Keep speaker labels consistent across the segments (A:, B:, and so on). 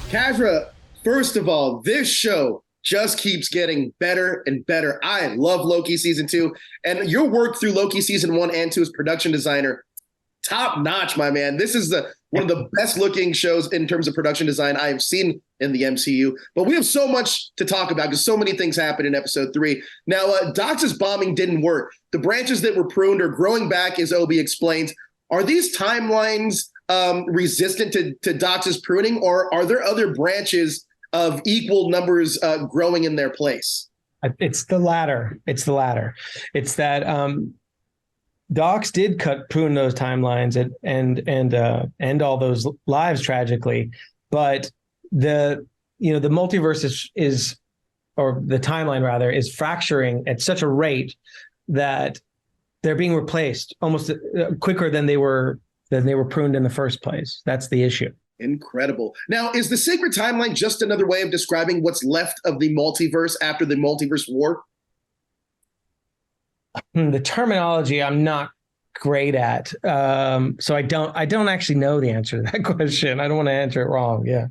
A: Kasra, first of all, this show just keeps getting better and better. I love Loki season 2, and your work through Loki season 1 and 2 as production designer, top notch, my man. This is the one of the best looking shows in terms of production design I have seen in the MCU. But we have so much to talk about because so many things happened in episode 3. Now, Dox's bombing didn't work. The branches that were pruned are growing back, as Obi explains. Are these timelines resistant to Dox's pruning, or are there other branches of equal numbers growing in their place?
B: It's the latter. It's that Dox did prune those timelines and end all those lives tragically, but the multiverse is or the timeline rather is fracturing at such a rate that they're being replaced almost quicker than they were pruned in the first place. That's the issue.
A: Incredible. Now, is the sacred timeline just another way of describing what's left of the multiverse after the multiverse war?
B: The terminology I'm not great at. So I don't actually know the answer to that question. I don't want to answer it wrong. Yeah.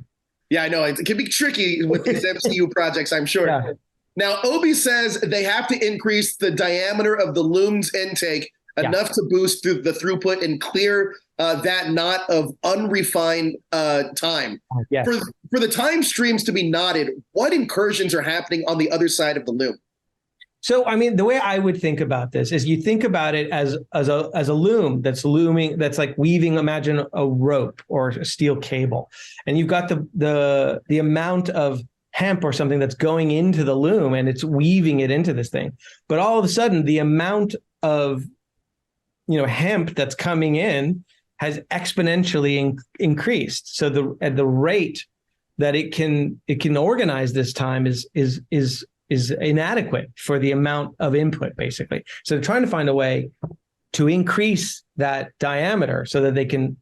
A: Yeah, I know. It can be tricky with these MCU projects, I'm sure.
B: Yeah.
A: Now, Obi says they have to increase the diameter of the Loom's intake enough to boost through the throughput and clear that knot of unrefined time.
B: Yes.
A: For the time streams to be knotted, what incursions are happening on the other side of the Loom?
B: So, I mean, the way I would think about this is you think about it as a loom that's looming, that's like weaving, imagine a rope or a steel cable. And you've got the amount of hemp or something that's going into the loom and it's weaving it into this thing. But all of a sudden, the amount of hemp that's coming in has exponentially increased. So at the rate that it can organize this time is inadequate for the amount of input, basically. So they're trying to find a way to increase that diameter so that they can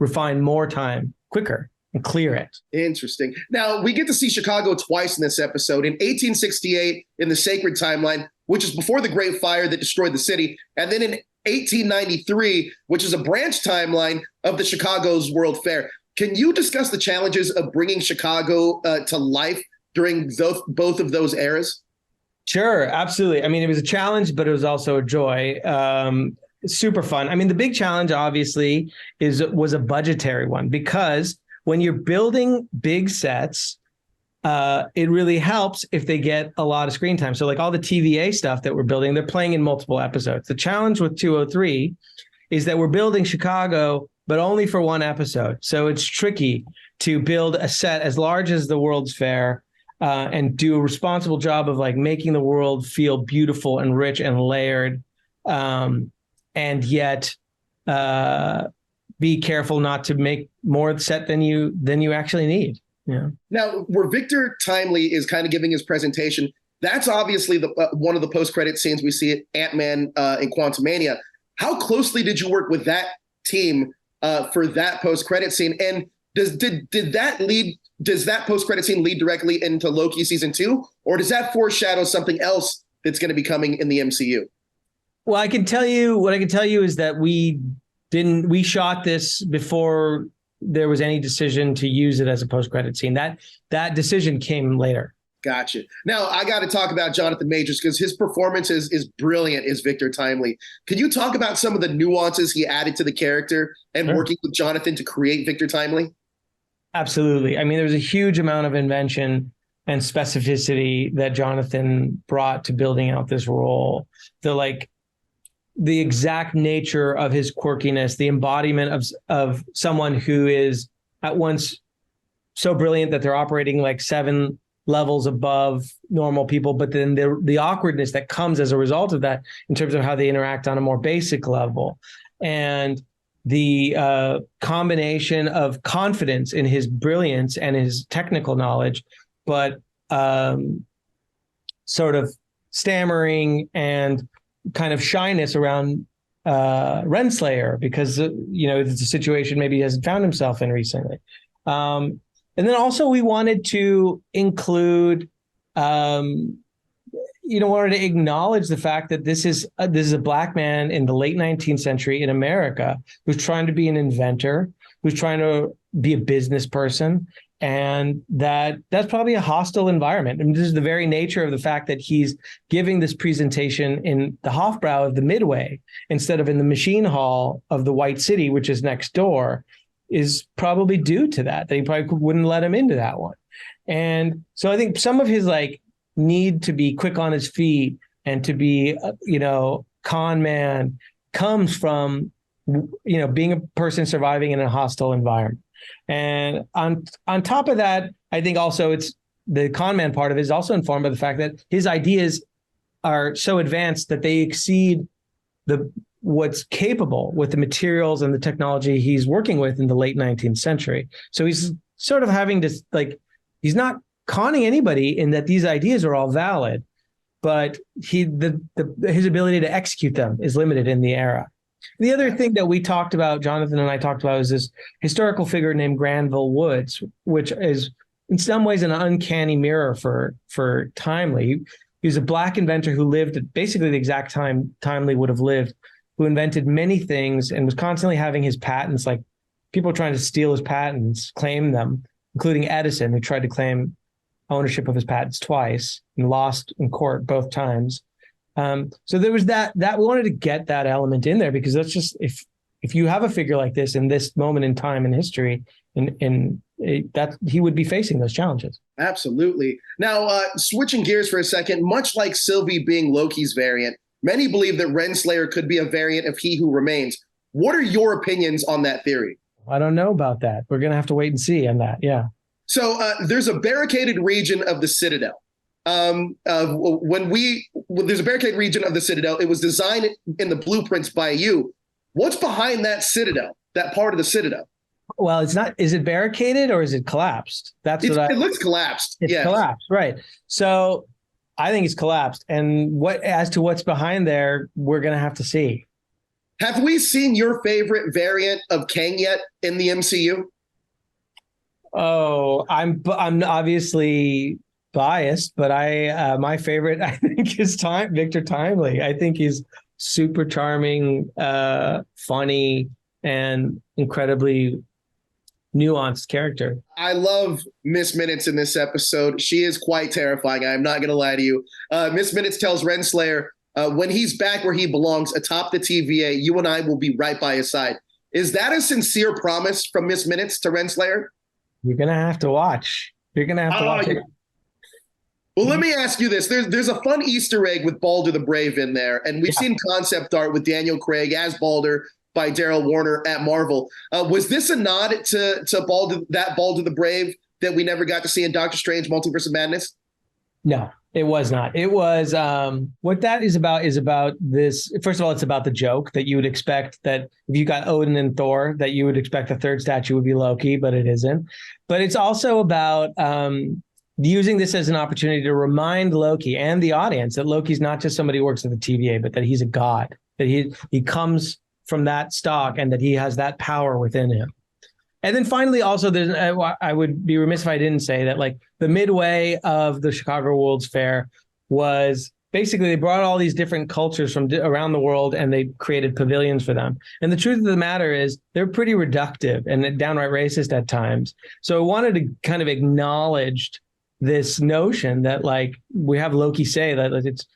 B: refine more time quicker and clear it.
A: Interesting. Now, we get to see Chicago twice in this episode. In 1868, in the Sacred Timeline, which is before the Great Fire that destroyed the city, and then in 1893, which is a branch timeline of the Chicago's World Fair. Can you discuss the challenges of bringing Chicago to life during both of those eras?
B: Sure, absolutely. I mean, it was a challenge, but it was also a joy. Super fun. I mean, the big challenge, obviously, was a budgetary one, because when you're building big sets, it really helps if they get a lot of screen time. So like all the TVA stuff that we're building, they're playing in multiple episodes. The challenge with 203 is that we're building Chicago, but only for one episode. So it's tricky to build a set as large as the World's Fair and do a responsible job of like making the world feel beautiful and rich and layered, and yet be careful not to make more set than you actually need. Yeah.
A: Now, where Victor Timely is kind of giving his presentation, that's obviously one of the post-credit scenes we see at Ant-Man in Quantumania. How closely did you work with that team for that post-credit scene? And does that post-credit scene lead directly into Loki season 2, or does that foreshadow something else that's going to be coming in the MCU?
B: Well, what I can tell you is that we shot this before there was any decision to use it as a post-credit scene. That decision came later.
A: Gotcha. Now, I got to talk about Jonathan Majors because his performance is brilliant as Victor Timely. Could you talk about some of the nuances he added to the character and working with Jonathan to create Victor Timely?
B: Absolutely. I mean, there was a huge amount of invention and specificity that Jonathan brought to building out this role. The exact nature of his quirkiness, the embodiment of someone who is at once so brilliant that they're operating like 7 levels above normal people, but then the awkwardness that comes as a result of that in terms of how they interact on a more basic level. And the combination of confidence in his brilliance and his technical knowledge, but sort of stammering and kind of shyness around Renslayer because, it's a situation maybe he hasn't found himself in recently. And then also we wanted to include, wanted to acknowledge the fact that this is a Black man in the late 19th century in America who's trying to be an inventor, who's trying to be a business person, and that's probably a hostile environment. I mean, this is the very nature of the fact that he's giving this presentation in the Hofbrau of the Midway instead of in the machine hall of the White City, which is next door, is probably due to that he probably wouldn't let him into that one. And so I think some of his like need to be quick on his feet and to be, con man comes from, being a person surviving in a hostile environment. And on top of that, I think also it's the con man part of it is also informed by the fact that his ideas are so advanced that they exceed what's capable with the materials and the technology he's working with in the late 19th century. So he's sort of having to he's not conning anybody in that these ideas are all valid, but his ability to execute them is limited in the era. The other thing that we talked about, Jonathan and I talked about, is this historical figure named Granville Woods, which is in some ways an uncanny mirror for Timely. He was a Black inventor who lived at basically the exact time Timely would have lived, who invented many things and was constantly having his patents, like people trying to steal his patents, claim them, including Edison, who tried to claim ownership of his patents twice and lost in court both times. So there was that we wanted to get that element in there because that's just if you have a figure like this in this moment in time in history, that he would be facing those challenges.
A: Absolutely. Now, switching gears for a second, much like Sylvie being Loki's variant, many believe that Renslayer could be a variant of He Who Remains. What are your opinions on that theory?
B: I don't know about that. We're going to have to wait and see on that. Yeah.
A: So there's a barricaded region of the Citadel. There's a barricaded region of the Citadel. It was designed in the blueprints by you. What's behind that Citadel, that part of the Citadel?
B: Well, it's not. Is it barricaded or is it collapsed?
A: It looks collapsed.
B: It's collapsed, right? So I think it's collapsed. And as to what's behind there, we're going to have to see.
A: Have we seen your favorite variant of Kang yet in the MCU?
B: Oh, I'm obviously biased, but my favorite I think is Victor Timely. I think he's super charming, funny, and incredibly nuanced character.
A: I love Miss Minutes in this episode. She is quite terrifying. I'm not going to lie to you. Miss Minutes tells Renslayer, when he's back where he belongs atop the TVA, you and I will be right by his side. Is that a sincere promise from Miss Minutes to Renslayer?
B: You're going to have to watch. You're going to have to watch it.
A: Well, let me ask you this. There's a fun Easter egg with Balder the Brave in there, and we've seen concept art with Daniel Craig as Balder by Daryl Warner at Marvel. Was this a nod to Balder the Brave that we never got to see in Doctor Strange Multiverse of Madness?
B: No, it was not. It was what that is about this. First of all, it's about the joke that you would expect that if you got Odin and Thor, that you would expect the third statue would be Loki, but it isn't. But it's also about using this as an opportunity to remind Loki and the audience that Loki's not just somebody who works at the TVA, but that he's a god, that he comes from that stock and that he has that power within him. And then finally, also, I would be remiss if I didn't say that, like, the midway of the Chicago World's Fair was basically they brought all these different cultures from around the world and they created pavilions for them. And the truth of the matter is they're pretty reductive and downright racist at times. So I wanted to kind of acknowledge this notion that, like, we have Loki say that it's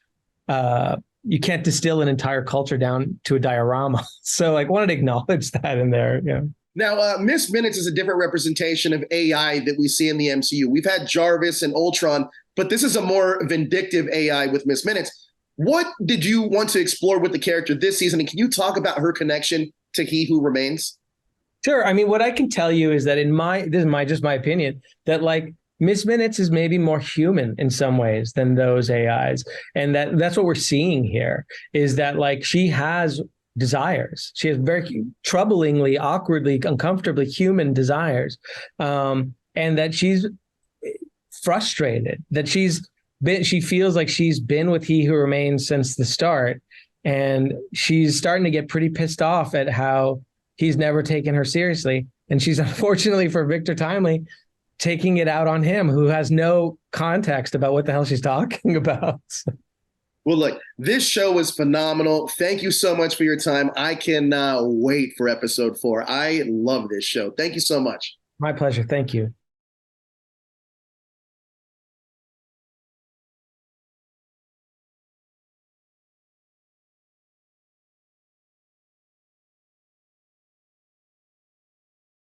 B: you can't distill an entire culture down to a diorama. So, like, wanted to acknowledge that in there. Yeah.
A: Now, Miss Minutes is a different representation of AI that we see in the MCU. We've had Jarvis and Ultron, but this is a more vindictive AI with Miss Minutes. What did you want to explore with the character this season? And can you talk about her connection to He Who Remains?
B: Sure. I mean, what I can tell you is that this is just my opinion, that, like, Miss Minutes is maybe more human in some ways than those AIs. And that's what we're seeing here is that, like, she has desires. She has very troublingly, awkwardly, uncomfortably human desires. And that she's frustrated, that she feels like she's been with He Who Remains since the start. And she's starting to get pretty pissed off at how he's never taken her seriously. And she's, unfortunately for Victor Timely, taking it out on him, who has no context about what the hell she's talking about.
A: Well, look, this show was phenomenal. Thank you so much for your time. I cannot wait for episode 4. I love this show. Thank you so much.
B: My pleasure. Thank you.